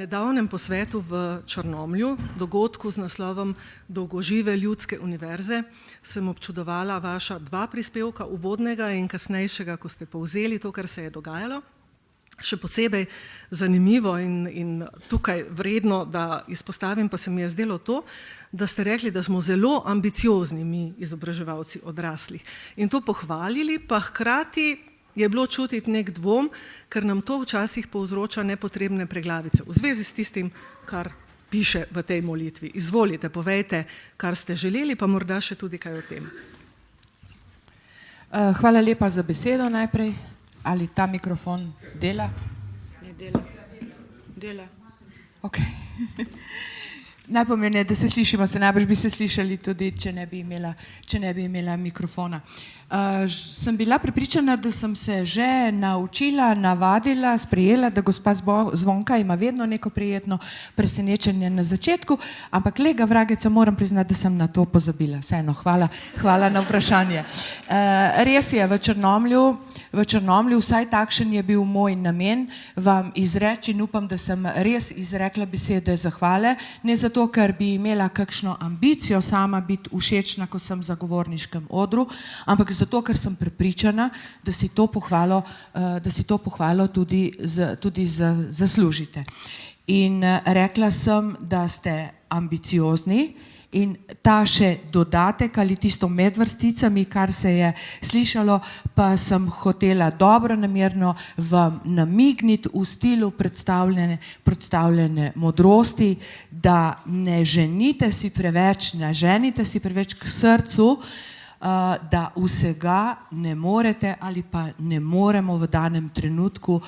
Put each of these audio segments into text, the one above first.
nedavnem posvetu v Črnomlju, dogodku z naslovom Dolgožive ljudske univerze, sem občudovala vaša dva prispevka, uvodnega in kasnejšega, ko ste povzeli to, kar se je dogajalo. Še posebej zanimivo in tukaj vredno, da izpostavim, pa se mi je zdelo to, da ste rekli, da smo zelo ambiciozni mi izobraževalci odraslih. In to pohvalili, pa hkrati je bilo čutiti nek dvom, ker nam to včasih povzroča nepotrebne preglavice. V zvezi s tistim, kar piše v tej molitvi. Izvolite, povejte, kar ste želeli, pa morda še tudi kaj o tem. Hvala lepa za besedo najprej. Ali ta mikrofon dela? Ne dela. Dela. Ok. Najpomembneje, da se slišimo, se najbrž bi se slišali tudi, če ne bi imela mikrofona. Sem bila prepričana, da sem se že naučila, navadila, sprejela, da gospa Zvonka ima vedno neko prijetno presenečenje na začetku, ampak lega vrageca, moram priznati, da sem na to pozabila. Vseeno, hvala na vprašanje. Res je, v Črnomlju, vsaj takšen je bil moj namen, vam izreči in upam, da sem res izrekla besede zahvale, ne zato, ker bi imela kakšno ambicijo sama biti všečna, ko sem v zagovorniškem odru, ampak zato, ker sem prepričana, da si to pohvalo tudi zaslužite. In rekla sem, da ste ambiciozni, in ta še dodatek ali tisto med vrsticami, kar se je slišalo, pa sem hotela dobronamerno vam namigniti v stilu predstavljene modrosti, da ne ženite si preveč k srcu, da vsega ne morete ali pa ne moremo v danem trenutku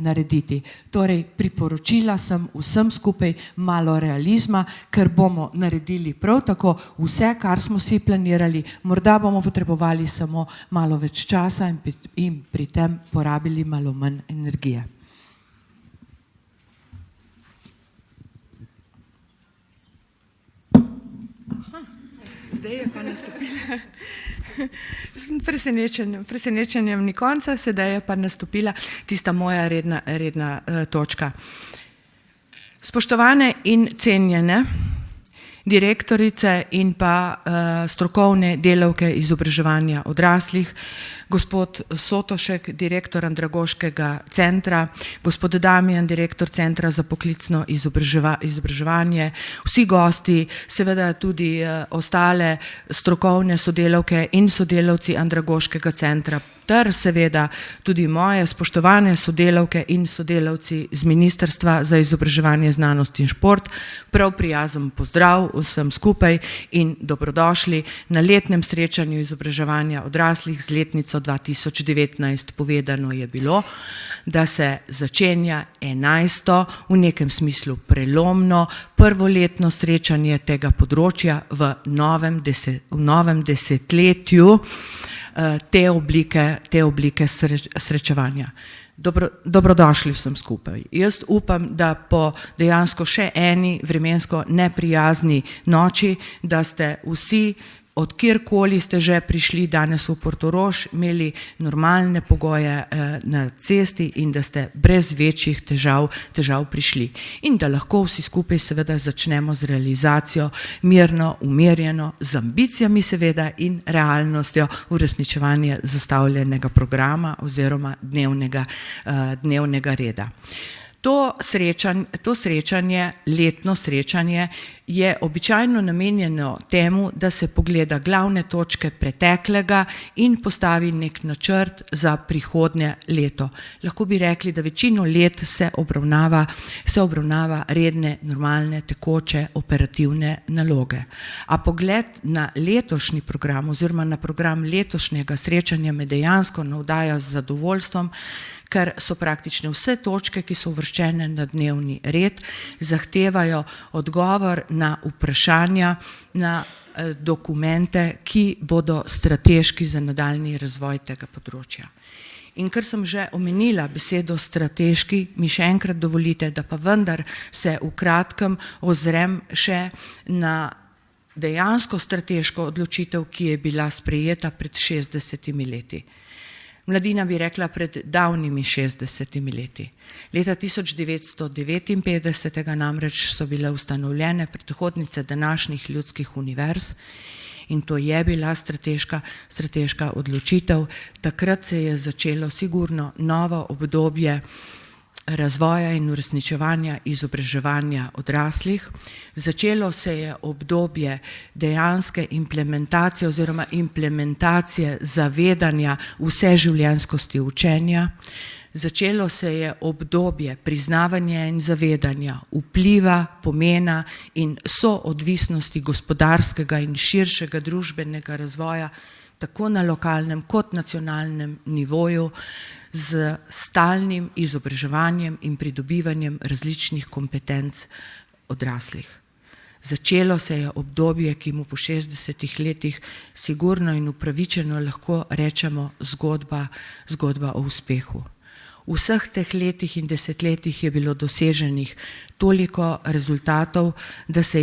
narediti. Torej, priporočila sem vsem skupaj malo realizma, ker bomo naredili prav tako vse, kar smo si planirali, morda bomo potrebovali samo malo več časa in pri tem porabili malo manj energije. Zdaj je pa nastopila, s presenečenjem ni konca, sedaj je pa nastopila tista moja redna točka. Spoštovane in cenjene direktorice in pa strokovne delavke izobraževanja odraslih, gospod Sotošek, direktor Andragoškega centra, gospod Damijan, direktor Centra za poklicno izobraževanje, vsi gosti, seveda tudi ostale strokovne sodelavke in sodelavci Andragoškega centra, ter seveda tudi moje spoštovane sodelavke in sodelavci z Ministrstva za izobraževanje, znanost in šport, prav prijazen pozdrav vsem skupaj in dobrodošli na letnem srečanju izobraževanja odraslih z letnico 2019. Povedano je bilo, da se začenja 11. v nekem smislu prelomno prvoletno srečanje tega področja v novem desetletju te oblike srečevanja. Dobrodošli vsem skupaj. Jaz upam, da po dejansko še eni vremensko neprijazni noči, da ste vsi, od kjerkoli ste že prišli danes v Portorož, imeli normalne pogoje na cesti in da ste brez večjih težav prišli. In da lahko vsi skupaj seveda začnemo z realizacijo mirno, umirjeno, z ambicijami seveda in realnostjo uresničevanja zastavljenega programa oziroma dnevnega reda. To srečanje, letno srečanje, je običajno namenjeno temu, da se pogleda glavne točke preteklega in postavi nek načrt za prihodnje leto. Lahko bi rekli, da večino let se obravnava redne, normalne, tekoče, operativne naloge. A pogled na letošnji program oziroma na program letošnjega srečanja me dejansko navdaja z zadovoljstvom, ker so praktično vse točke, ki so uvrščene na dnevni red, zahtevajo odgovor na vprašanja, na dokumente, ki bodo strateški za nadaljnji razvoj tega področja. In ker sem že omenila besedo strateški, mi še enkrat dovolite, da pa vendar se v kratkem ozrem še na dejansko strateško odločitev, ki je bila sprejeta pred 60 leti. Mladina bi rekla pred davnimi 60 leti. Leta 1959 namreč so bile ustanovljene predhodnice današnjih ljudskih univerz in to je bila strateška odločitev. Takrat se je začelo sigurno novo obdobje razvoja in uresničevanja izobraževanja odraslih. Začelo se je obdobje dejanske implementacije oziroma implementacije zavedanja vseživljenjskosti učenja. Začelo se je obdobje priznavanja in zavedanja vpliva, pomena in soodvisnosti gospodarskega in širšega družbenega razvoja tako na lokalnem kot nacionalnem nivoju z stalnim izobraževanjem in pridobivanjem različnih kompetenc odraslih. Začelo se je obdobje, ki mu po 60 letih sigurno in upravičeno lahko rečemo zgodba o uspehu. V vseh teh letih in desetletjih je bilo doseženih toliko rezultatov, da se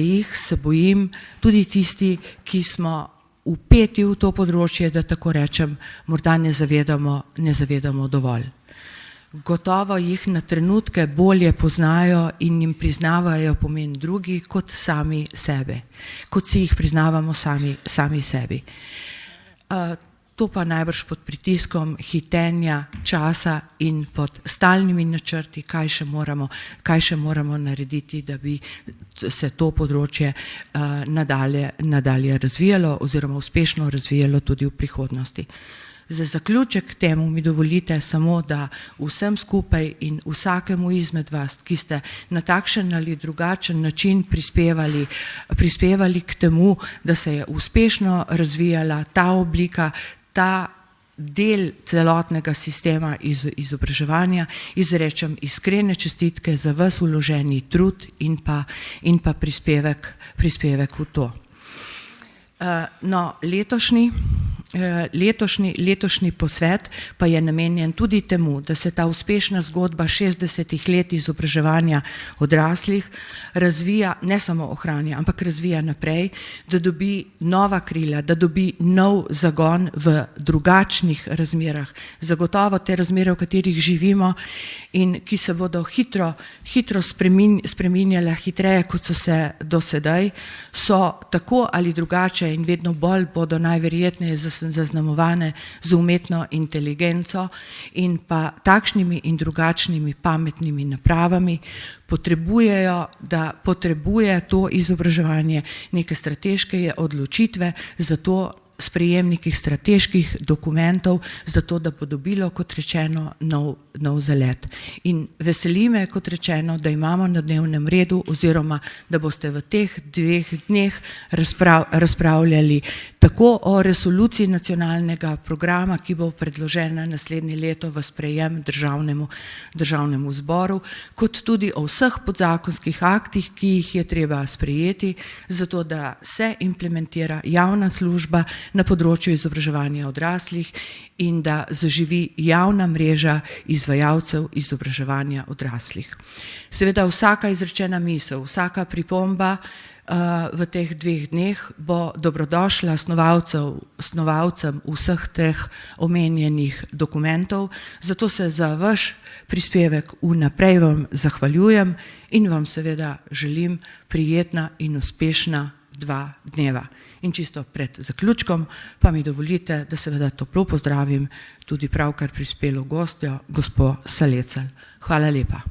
bojim, tudi tisti, ki smo vpeti v to področje, da tako rečem, morda ne zavedamo dovolj. Gotovo jih na trenutke bolje poznajo in jim priznavajo pomen drugi kot sami sebe, kot si jih priznavamo sami sebi. To pa najbrž pod pritiskom hitenja časa in pod stalnimi načrti, kaj še moramo narediti, da bi se to področje nadalje razvijalo oziroma uspešno razvijalo tudi v prihodnosti. Za zaključek temu mi dovolite samo, da vsem skupaj in vsakemu izmed vas, ki ste na takšen ali drugačen način prispevali k temu, da se je uspešno razvijala ta oblika, ta del celotnega sistema izobraževanja, izrečem iskrene čestitke za vas vloženi trud in pa prispevek v to. No, letošnji posvet pa je namenjen tudi temu, da se ta uspešna zgodba 60 let izobraževanja odraslih razvija, ne samo ohranja, ampak razvija naprej, da dobi nova krila, da dobi nov zagon v drugačnih razmerah. Zagotovo te razmere, v katerih živimo in ki se bodo hitro spreminjale, hitreje kot so se do sedaj, so tako ali drugače in vedno bolj bodo najverjetneje zaznamovane z umetno inteligenco in pa takšnimi in drugačnimi pametnimi napravami, potrebuje to izobraževanje neke strateške odločitve, zato sprejemnikih strateških dokumentov, zato da bo dobilo, kot rečeno, nov zalet. In veseli me, kot rečeno, da imamo na dnevnem redu oziroma da boste v teh 2 dneh razpravljali tako o resoluciji nacionalnega programa, ki bo predložena naslednje leto v sprejem državnemu zboru, kot tudi o vseh podzakonskih aktih, ki jih je treba sprejeti, zato da se implementira javna služba na področju izobraževanja odraslih in da zaživi javna mreža izvajalcev izobraževanja odraslih. Seveda vsaka izrečena misel, vsaka pripomba v teh 2 dneh bo dobrodošla snovalcem vseh teh omenjenih dokumentov, zato se za vaš prispevek vnaprej vam zahvaljujem in vam seveda želim prijetna in uspešna 2 dneva. In čisto pred zaključkom pa mi dovolite, da seveda toplo pozdravim tudi pravkar prispelo gostjo, gospo Salecl. Hvala lepa.